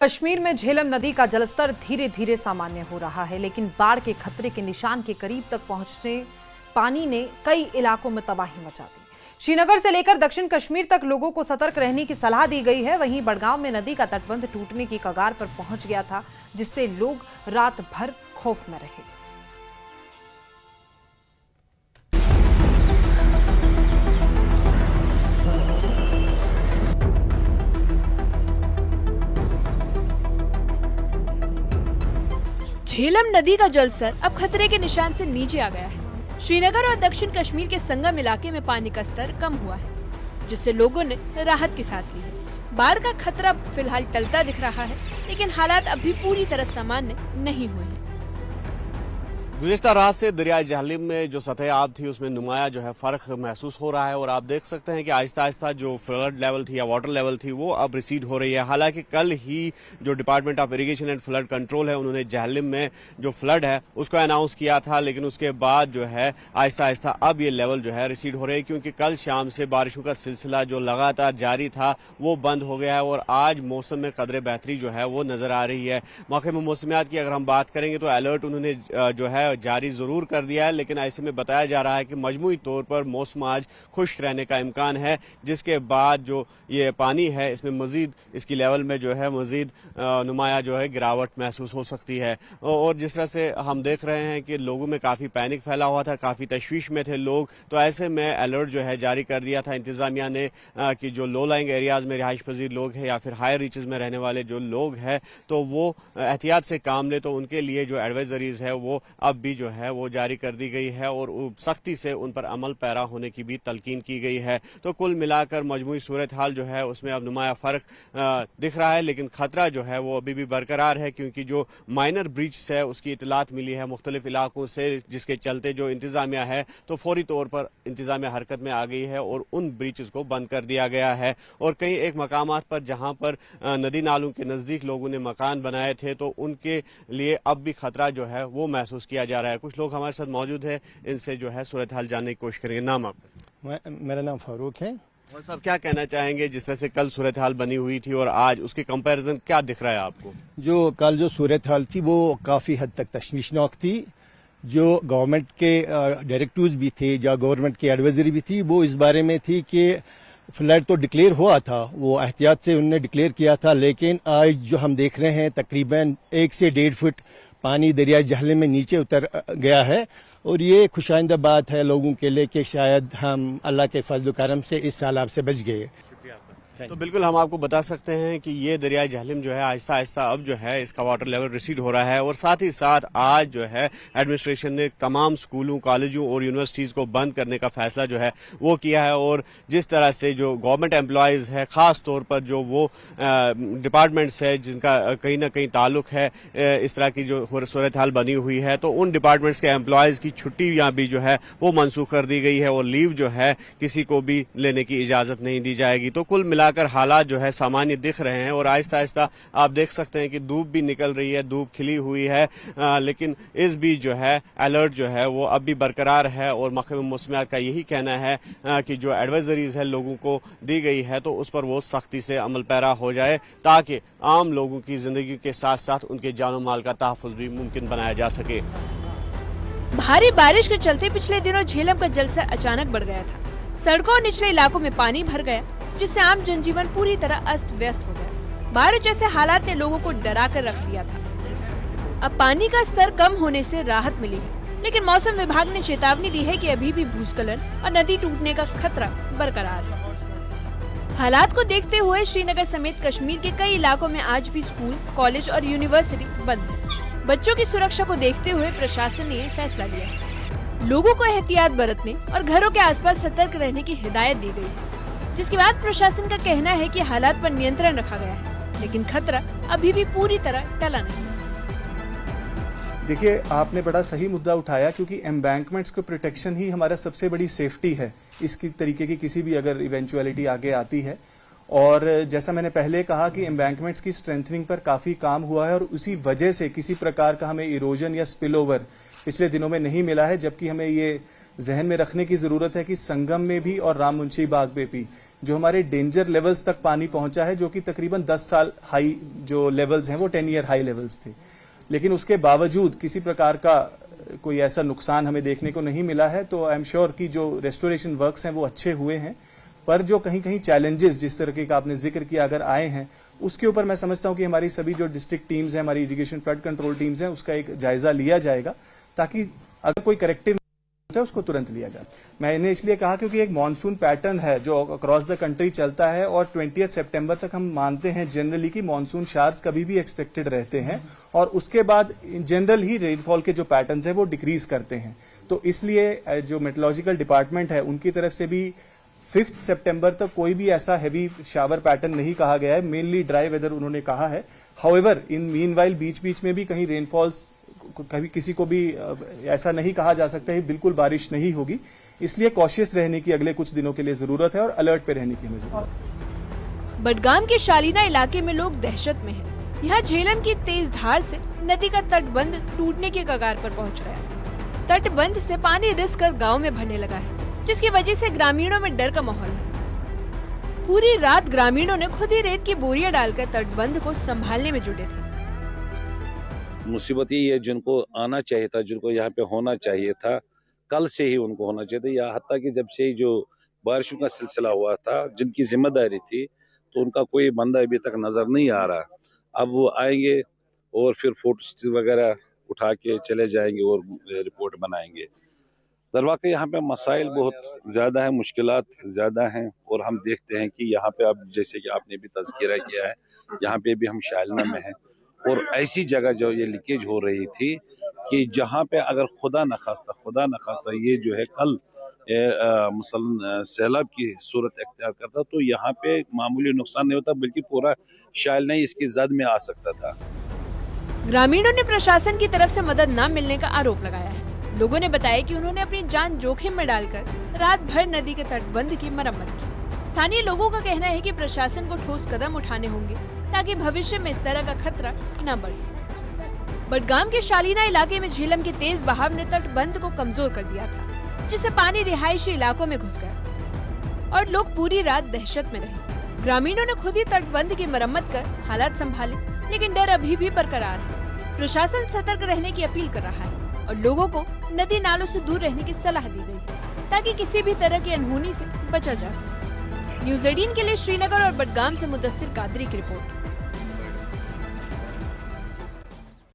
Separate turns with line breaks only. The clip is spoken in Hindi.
कश्मीर में झेलम नदी का जलस्तर धीरे धीरे सामान्य हो रहा है, लेकिन बाढ़ के खतरे के निशान के करीब तक पहुंचने पानी ने कई इलाकों में तबाही मचा दी। श्रीनगर से लेकर दक्षिण कश्मीर तक लोगों को सतर्क रहने की सलाह दी गई है। वहीं बड़गांव में नदी का तटबंध टूटने की कगार पर पहुंच गया था, जिससे लोग रात भर खौफ में रहे।
झेलम नदी का जलस्तर अब खतरे के निशान से नीचे आ गया है। श्रीनगर और दक्षिण कश्मीर के संगम इलाके में पानी का स्तर कम हुआ है, जिससे लोगों ने राहत की सांस ली है। बाढ़ का खतरा फिलहाल टलता दिख रहा है, लेकिन हालात अभी पूरी तरह सामान्य नहीं हुए हैं।
गुज़िश्ता रात से दरिया झेलम में जो सतह आब थी उसमें नुमाया जो है फर्क महसूस हो रहा है और आप देख सकते हैं कि आहिस्ता आहिस्ता जो फ्लड लेवल थी या वाटर लेवल थी वो अब रिसीड हो रही है। हालांकि कल ही जो department of irrigation and flood control है उन्होंने झेलम में जो फ्लड है उसको अनाउंस किया था, लेकिन उसके बाद जो है आहिस्ता आहिस्ता अब ये लेवल जो है रिसीड हो रही है, क्योंकि कल शाम से बारिशों का सिलसिला जो लगातार जारी था वो बंद हो गया है और आज मौसम में कदरे बेहतरी जो है वो नजर आ रही है। मौके में मौसमियात की अगर हम बात करेंगे तो अलर्ट उन्होंने जो है जारी जरूर कर दिया है, लेकिन ऐसे में बताया जा रहा है कि मजमूई तौर पर मौसम आज खुश्क रहने का इम्कान है, जिसके बाद जो ये पानी है इसमें मजीद इसकी लेवल में जो है मजीद नुमाया जो है गिरावट महसूस हो सकती है। और जिस तरह से हम देख रहे हैं कि लोगों में काफी पैनिक फैला हुआ था, काफी तशवीश में थे लोग, तो ऐसे में अलर्ट जो है जारी कर दिया था इंतजामिया ने कि जो लो लाइंग एरियाज में रिहाइश पजीर लोग हैं या फिर हायर रीचेज में रहने वाले जो लोग हैं तो वो एहतियात से काम ले, तो उनके लिए जो एडवाइजरीज है वो अब भी जो है वो जारी कर दी गई है और सख्ती से उन पर अमल पैरा होने की भी तलकीन की गई है। तो कुल मिलाकर मजमूई सूरत हाल जो है उसमें अब नुमाया फर्क दिख रहा है, लेकिन खतरा जो है वो अभी भी बरकरार है, क्योंकि जो माइनर ब्रीच है उसकी इतलात मिली है मुख्तलिफ इलाकों से, जिसके चलते जो इंतजामिया है तो फौरी तौर पर इंतजामिया हरकत में आ गई है और उन ब्रीचेस को बंद कर दिया गया है। और कई एक मकामात पर जहां पर नदी नालों के नजदीक लोगों ने मकान बनाए थे तो उनके लिए अब भी खतरा जो है वो महसूस किया जा रहा है। कुछ लोग हमारे साथ मौजूद है, इनसे जो है सूरत हाल जानने की कोशिश करेंगे। नाम आपका?
मेरा नाम फारूक है।
और साहब क्या कहना चाहेंगे, जिस तरह से कल सूरत हाल बनी हुई थी और आज उसके कंपैरिजन क्या दिख रहा है आपको?
जो कल जो सूरत हाल थी वो काफी हद तक तशवीशनाक थी। जो गवर्नमेंट के डायरेक्टिव्स भी थे या गवर्नमेंट की एडवाइजरी भी थी वो इस बारे में थी कि फ्लड तो डिक्लेयर हुआ था, वो एहतियात से उन्होंने डिक्लेयर किया था, लेकिन आज जो हम देख रहे हैं तकरीबन 1 से 1.5 फुट पानी दरिया झेलम में नीचे उतर गया है और ये खुशाइंदा बात है लोगों के लिए कि शायद हम अल्लाह के फजल करम से इस सैलाब से बच गए।
तो बिल्कुल हम आपको बता सकते हैं कि ये दरिया झेलम जो है आहिस्ता आहिस्ता अब जो है इसका वाटर लेवल रिसीड हो रहा है और साथ ही साथ आज जो है एडमिनिस्ट्रेशन ने तमाम स्कूलों, कॉलेजों और यूनिवर्सिटीज को बंद करने का फैसला जो है वो किया है। और जिस तरह से जो गवर्नमेंट एम्प्लॉयज है, खास तौर पर जो वो डिपार्टमेंट्स है जिनका कहीं ना कहीं ताल्लुक है इस तरह की जो सूरत हाल बनी हुई है, तो उन डिपार्टमेंट्स के एम्प्लॉयज की छुट्टियां भी जो है वो मनसूख कर दी गई है और लीव जो है किसी को भी लेने की इजाजत नहीं दी जाएगी। तो कुल मिला हालात जो है सामान्य दिख रहे हैं और आहिस्ता आहिस्ता आप देख सकते हैं कि धूप भी निकल रही है, धूप खिली हुई है, लेकिन इस बीच जो है अलर्ट जो है वो अब भी बरकरार है और महकमे मौसमियात का यही कहना है कि जो एडवाइजरीज है लोगों को दी गई है तो उस पर वो सख्ती से अमल पैरा हो जाए, ताकि आम लोगों की जिंदगी के साथ साथ उनके जानो माल का तहफ़्फ़ुज़ भी मुमकिन बनाया जा सके।
भारी बारिश के चलते पिछले दिनों झेलम का जलस्तर अचानक बढ़ गया था। सड़कों और निचले इलाकों में पानी भर गया, जिससे आम जनजीवन पूरी तरह अस्त व्यस्त हो गया। बारिश जैसे हालात ने लोगों को डरा कर रख दिया था। अब पानी का स्तर कम होने से राहत मिली है, लेकिन मौसम विभाग ने चेतावनी दी है कि अभी भी भूस्खलन और नदी टूटने का खतरा बरकरार है। हालात को देखते हुए श्रीनगर समेत कश्मीर के कई इलाकों में आज भी स्कूल, कॉलेज और यूनिवर्सिटी बंद है। बच्चों की सुरक्षा को देखते हुए प्रशासन ने यह फैसला लिया है। लोगों को एहतियात बरतने और घरों के आसपास सतर्क रहने की हिदायत दी गई है, जिसके बाद प्रशासन का कहना है कि हालात पर नियंत्रण रखा गया है, लेकिन खतरा अभी भी पूरी तरह टला नहीं।
देखिए, आपने बड़ा सही मुद्दा उठाया, क्योंकि एम्बैंकमेंट्स को प्रोटेक्शन ही हमारा सबसे बड़ी सेफ्टी है इसकी तरीके की किसी भी अगर इवेंचुअलिटी आगे आती है। और जैसा मैंने पहले कहा कि एम्बैंकमेंट्स की स्ट्रेंथनिंग पर काफी काम हुआ है और उसी वजह से किसी प्रकार का हमें इरोजन या स्पिल ओवर पिछले दिनों में नहीं मिला है। जबकि हमें ये जहन में रखने की जरूरत है कि संगम में भी और राम मुंशी बाग में भी जो हमारे डेंजर लेवल्स तक पानी पहुंचा है, जो कि तकरीबन 10 साल हाई जो लेवल्स हैं वो 10 ईयर हाई लेवल्स थे। लेकिन उसके बावजूद किसी प्रकार का कोई ऐसा नुकसान हमें देखने को नहीं मिला है। तो आई एम श्योर कि जो रेस्टोरेशन वर्क्स हैं वो अच्छे हुए हैं, पर जो कहीं कहीं चैलेंजेस जिस तरीके का आपने जिक्र किया अगर आए हैं, उसके ऊपर मैं समझता हूं कि हमारी सभी जो डिस्ट्रिक्ट टीम्स हैं, हमारी इरिगेशन फ्लड कंट्रोल टीम्स हैं, उसका एक जायजा लिया जाएगा ताकि अगर कोई करेक्टिव है उसको तुरंत लिया जाए। मैंने इसलिए कहा क्योंकि एक मानसून पैटर्न है जो अक्रॉस द कंट्री चलता है और 20 सितंबर तक हम मानते हैं जनरली कि मानसून शावर्स कभी भी एक्सपेक्टेड रहते हैं और उसके बाद जनरल ही रेनफॉल के जो पैटर्न्स हैं वो डिक्रीज करते हैं। तो इसलिए जो मेट्रोलॉजिकल डिपार्टमेंट है उनकी तरफ से भी 5 सितंबर तक कोई भी ऐसा हैवी शावर पैटर्न नहीं कहा गया है, मेनली ड्राई वेदर उन्होंने कहा है। हाउएवर इन मीनवाइल बीच बीच में भी कहीं रेनफॉल्स, कभी किसी को भी ऐसा नहीं कहा जा सकता है बिल्कुल बारिश नहीं होगी, इसलिए कॉशियस रहने की अगले कुछ दिनों के लिए जरूरत है और अलर्ट पे रहने की हमें जरूरत है।
बडगाम के शालीना इलाके में लोग दहशत में हैं। यहाँ झेलम की तेज धार से नदी का तटबंध टूटने के कगार पर पहुँच गया। तटबंध से पानी रिस कर गाँव में भरने लगा है, जिसकी वजह से ग्रामीणों में डर का माहौल है। पूरी रात ग्रामीणों ने खुद ही रेत की बोरियां डालकर तटबंध को संभालने में जुटे थे।
मुसीबत ये जिनको आना चाहिए था, जिनको यहाँ पे होना चाहिए था, कल से ही उनको होना चाहिए था। या हत्ता कि जब से ही जो बारिशों का सिलसिला हुआ था, जिनकी जिम्मेदारी थी, तो उनका कोई बंदा अभी तक नजर नहीं आ रहा। अब वो आएंगे और फिर फोटो वगैरह उठा के चले जाएंगे और रिपोर्ट बनाएंगे। दरवाक़ यहाँ पे मसाइल बहुत ज़्यादा है, मुश्किलात ज़्यादा हैं और हम देखते हैं कि यहाँ पे अब जैसे कि आपने भी तज़किरा किया है, यहाँ पे भी हम शालिना में हैं और ऐसी जगह जो ये लीकेज हो रही थी कि जहाँ पे अगर खुदा न खास्ता ये जो है कल मसलन सैलाब की सूरत अख्तियार करता तो यहाँ पे मामूली नुकसान नहीं होता बल्कि पूरा शालिना ही इसकी जद में आ सकता था।
ग्रामीणों ने प्रशासन की तरफ से मदद न मिलने का आरोप लगाया है। लोगों ने बताया कि उन्होंने अपनी जान जोखिम में डालकर रात भर नदी के तटबंध की मरम्मत की। स्थानीय लोगों का कहना है कि प्रशासन को ठोस कदम उठाने होंगे ताकि भविष्य में इस तरह का खतरा न बढ़े। बडगाम के शालीना इलाके में झेलम के तेज बहाव ने तटबंध को कमजोर कर दिया था, जिससे पानी रिहायशी इलाकों में घुस गया और लोग पूरी रात दहशत में रहे। ग्रामीणों ने खुद ही तटबंध की मरम्मत कर हालात संभाले, लेकिन डर अभी भी बरकरार है। प्रशासन सतर्क रहने की अपील कर रहा है और लोगों को नदी नालों से दूर रहने की सलाह दी गई ताकि किसी भी तरह की अनहोनी से बचा जा सके। न्यूज़ 18 के लिए श्रीनगर और बडगाम से मुदस्सिर कादरी की रिपोर्ट।